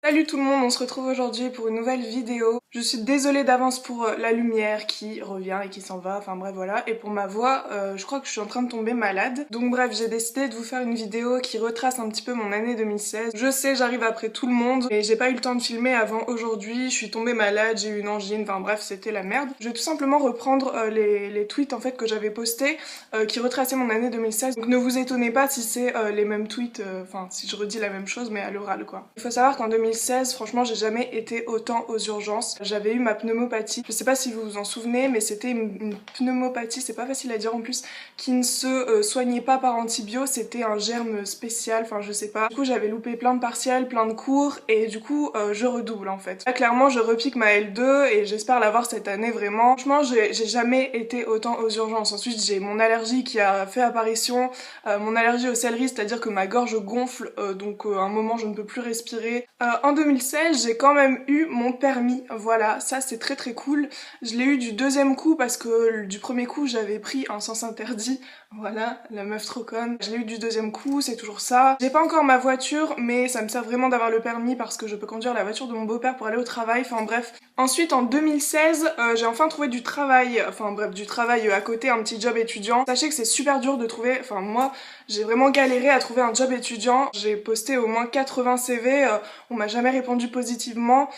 Salut tout le monde, on se retrouve aujourd'hui pour une nouvelle vidéo. Je suis désolée d'avance pour la lumière qui revient et qui s'en va, enfin bref voilà. Et pour ma voix, je crois que je suis en train de tomber malade. Donc bref, j'ai décidé de vous faire une vidéo qui retrace un petit peu mon année 2016. Je sais, j'arrive après tout le monde, mais j'ai pas eu le temps de filmer avant aujourd'hui. Je suis tombée malade, j'ai eu une angine, enfin bref, c'était la merde. Je vais tout simplement reprendre les tweets en fait que j'avais postés qui retraçaient mon année 2016. Donc ne vous étonnez pas si c'est les mêmes tweets, enfin si je redis la même chose mais à l'oral quoi. Il faut savoir qu'en 2016, franchement, j'ai jamais été autant aux urgences. J'avais eu ma pneumopathie. Je sais pas si vous vous en souvenez, mais c'était une pneumopathie, c'est pas facile à dire en plus, qui ne se soignait pas par antibio. C'était un germe spécial, enfin je sais pas. Du coup, j'avais loupé plein de partiels, plein de cours, et du coup, je redouble en fait. Là, clairement, je repique ma L2 et j'espère l'avoir cette année vraiment. Franchement, j'ai jamais été autant aux urgences. Ensuite, j'ai mon allergie qui a fait apparition, mon allergie au céleri, c'est-à-dire que ma gorge gonfle, donc à un moment, je ne peux plus respirer. En 2016, j'ai quand même eu mon permis, voilà, ça c'est très très cool. Je l'ai eu du deuxième coup parce que du premier coup j'avais pris un sens interdit, voilà, la meuf trop conne. Je l'ai eu du deuxième coup, c'est toujours ça. J'ai pas encore ma voiture, mais ça me sert vraiment d'avoir le permis parce que je peux conduire la voiture de mon beau-père pour aller au travail, enfin bref. Ensuite en 2016, j'ai enfin trouvé du travail, enfin bref, du travail à côté, un petit job étudiant. Sachez que c'est super dur de trouver, enfin moi j'ai vraiment galéré à trouver un job étudiant. J'ai posté au moins 80 CV, on m'a jamais répondu positivement.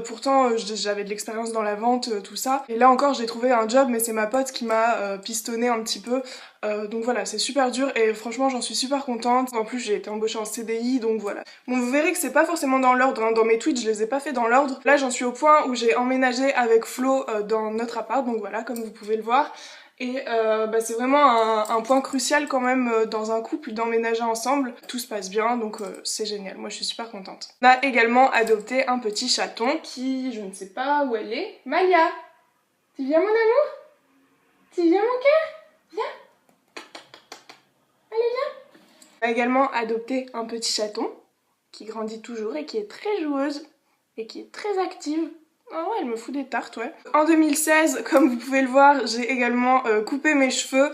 Pourtant j'avais de l'expérience dans la vente, tout ça. Et là encore j'ai trouvé un job mais c'est ma pote qui m'a pistonné un petit peu. Donc voilà, c'est super dur et franchement j'en suis super contente. En plus j'ai été embauchée en CDI donc voilà. Bon vous verrez que c'est pas forcément dans l'ordre, hein. Dans mes tweets je les ai pas fait dans l'ordre. Là j'en suis au point où j'ai emménagé avec Flo dans notre appart, donc voilà comme vous pouvez le voir. Et c'est vraiment un point crucial quand même dans un couple d'emménager ensemble. Tout se passe bien donc c'est génial, moi je suis super contente. On a également adopté un petit chaton qui, je ne sais pas où elle est. Maya, tu viens mon amour? Tu viens mon cœur? Viens. Allez viens. On a également adopté un petit chaton qui grandit toujours et qui est très joueuse et qui est très active. Ah ouais, elle me fout des tartes, ouais. En 2016, comme vous pouvez le voir, j'ai également coupé mes cheveux.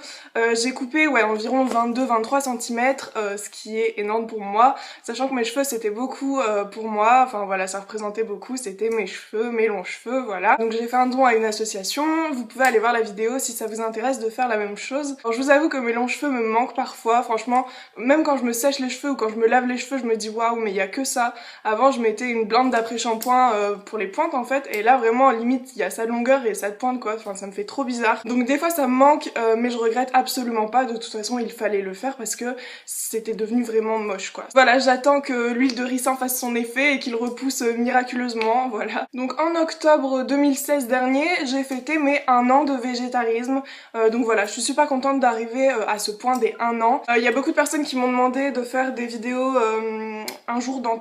J'ai coupé ouais, environ 22-23 cm, ce qui est énorme pour moi. Sachant que mes cheveux, c'était beaucoup pour moi. Enfin voilà, ça représentait beaucoup. C'était mes cheveux, mes longs cheveux, voilà. Donc j'ai fait un don à une association. Vous pouvez aller voir la vidéo si ça vous intéresse de faire la même chose. Alors je vous avoue que mes longs cheveux me manquent parfois. Franchement, même quand je me sèche les cheveux ou quand je me lave les cheveux, je me dis waouh, mais il y a que ça. Avant, je mettais une blinde d'après-shampoing pour les pointes en fait. Et là vraiment limite il y a sa longueur et sa pointe quoi, enfin ça me fait trop bizarre. Donc des fois ça me manque mais je regrette absolument pas, de toute façon il fallait le faire parce que c'était devenu vraiment moche quoi. Voilà, j'attends que l'huile de ricin fasse son effet et qu'il repousse miraculeusement, voilà. Donc en octobre 2016 dernier, j'ai fêté mes 1 an de végétarisme, donc voilà, je suis super contente d'arriver à ce point des 1 an. Il y a beaucoup de personnes qui m'ont demandé de faire des vidéos un jour dans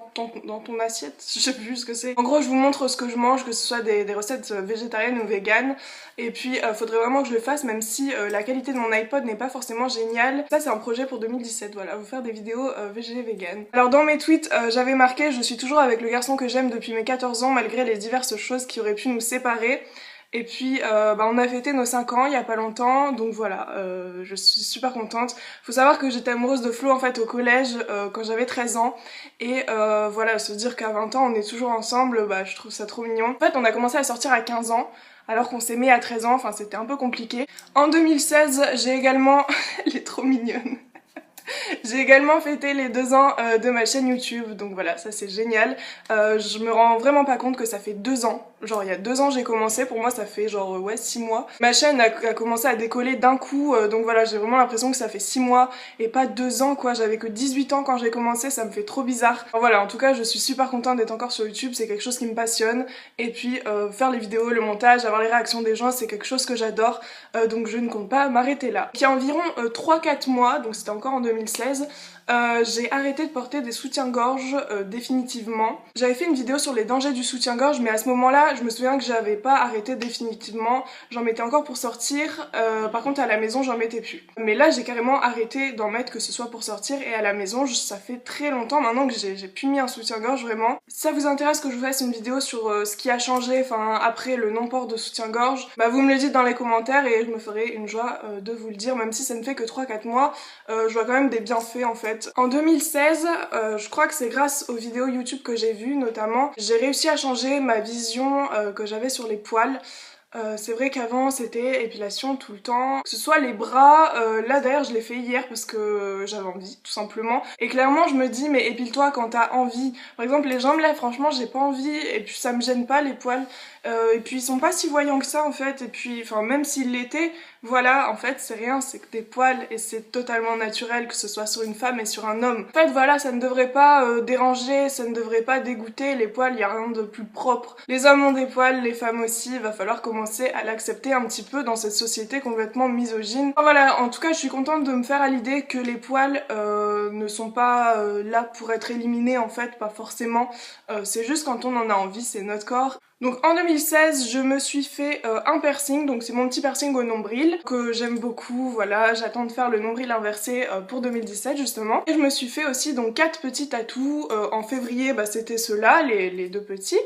ton assiette, je sais plus ce que c'est. En gros je vous montre ce que je mange, que ce soit des recettes végétariennes ou véganes, et puis faudrait vraiment que je le fasse même si la qualité de mon iPod n'est pas forcément géniale. Ça c'est un projet pour 2017, voilà, vous faire des vidéos végé vegan. Alors dans mes tweets j'avais marqué: je suis toujours avec le garçon que j'aime depuis mes 14 ans malgré les diverses choses qui auraient pu nous séparer. Et puis on a fêté nos 5 ans il y a pas longtemps, donc voilà, je suis super contente. Faut savoir que j'étais amoureuse de Flo en fait au collège quand j'avais 13 ans, et voilà, se dire qu'à 20 ans on est toujours ensemble, bah je trouve ça trop mignon. En fait on a commencé à sortir à 15 ans, alors qu'on s'aimait à 13 ans, enfin c'était un peu compliqué. En 2016 j'ai également... Elle est trop mignonne. J'ai également fêté les 2 ans de ma chaîne YouTube, donc voilà, ça c'est génial. Je me rends vraiment pas compte que ça fait 2 ans. Genre il y a 2 ans j'ai commencé, pour moi ça fait genre ouais 6 mois. Ma chaîne a commencé à décoller d'un coup, donc voilà, j'ai vraiment l'impression que ça fait 6 mois et pas 2 ans quoi. J'avais que 18 ans quand j'ai commencé, ça me fait trop bizarre. Enfin, voilà, en tout cas je suis super contente d'être encore sur YouTube, c'est quelque chose qui me passionne. Et puis faire les vidéos, le montage, avoir les réactions des gens, c'est quelque chose que j'adore, donc je ne compte pas m'arrêter là. Il y a environ 3-4 mois, donc c'était encore en 2016, j'ai arrêté de porter des soutiens-gorge définitivement. J'avais fait une vidéo sur les dangers du soutien-gorge, mais à ce moment-là, je me souviens que j'avais pas arrêté définitivement. J'en mettais encore pour sortir, par contre à la maison j'en mettais plus. Mais là j'ai carrément arrêté d'en mettre, que ce soit pour sortir et à la maison. Ça fait très longtemps maintenant que j'ai plus mis un soutien-gorge vraiment. Si ça vous intéresse que je vous fasse une vidéo sur ce qui a changé, enfin après le non-port de soutien-gorge, bah vous me le dites dans les commentaires et je me ferai une joie de vous le dire, même si ça ne fait que 3-4 mois. Je vois quand même des bienfaits en fait. fait. En 2016, je crois que c'est grâce aux vidéos YouTube que j'ai vues notamment, j'ai réussi à changer ma vision que j'avais sur les poils. C'est vrai qu'avant c'était épilation tout le temps, que ce soit les bras, là d'ailleurs je l'ai fait hier parce que j'avais envie tout simplement, et clairement je me dis mais épile-toi quand t'as envie. Par exemple les jambes là franchement j'ai pas envie, et puis ça me gêne pas les poils, et puis ils sont pas si voyants que ça en fait, et puis enfin même s'ils l'étaient, voilà en fait c'est rien, c'est que des poils et c'est totalement naturel que ce soit sur une femme et sur un homme. En fait voilà, ça ne devrait pas déranger, ça ne devrait pas dégoûter, les poils y a rien de plus propre. Les hommes ont des poils, les femmes aussi, il va falloir commencer à l'accepter un petit peu dans cette société complètement misogyne. Enfin, voilà, en tout cas je suis contente de me faire à l'idée que les poils ne sont pas là pour être éliminés en fait, pas forcément, c'est juste quand on en a envie, c'est notre corps. Donc en 2016 je me suis fait un piercing, donc c'est mon petit piercing au nombril que j'aime beaucoup, voilà, j'attends de faire le nombril inversé pour 2017 justement. Et je me suis fait aussi donc 4 petits tatous, en février bah, c'était ceux-là, les 2 petits.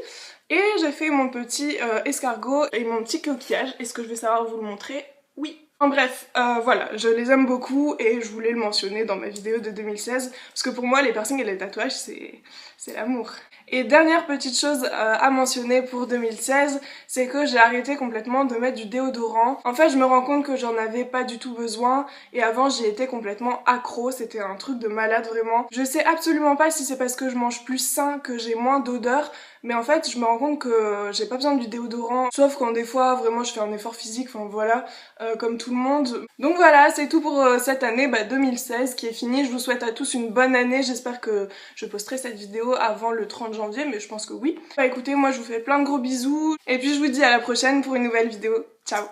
Et j'ai fait mon petit escargot et mon petit coquillage. Est-ce que je vais savoir vous le montrer? Oui. En bref, voilà, je les aime beaucoup et je voulais le mentionner dans ma vidéo de 2016 parce que pour moi les piercings et les tatouages c'est l'amour. Et dernière petite chose à mentionner pour 2016, c'est que j'ai arrêté complètement de mettre du déodorant. En fait je me rends compte que j'en avais pas du tout besoin, et avant j'y étais complètement accro, c'était un truc de malade vraiment. Je sais absolument pas si c'est parce que je mange plus sain que j'ai moins d'odeur, mais en fait je me rends compte que j'ai pas besoin du déodorant, sauf quand des fois vraiment je fais un effort physique, enfin voilà, comme tout le monde. Donc voilà, c'est tout pour cette année 2016 qui est finie. Je vous souhaite à tous une bonne année, j'espère que je posterai cette vidéo avant le 30 janvier, mais je pense que oui. Bah écoutez, moi je vous fais plein de gros bisous, et puis je vous dis à la prochaine pour une nouvelle vidéo. Ciao!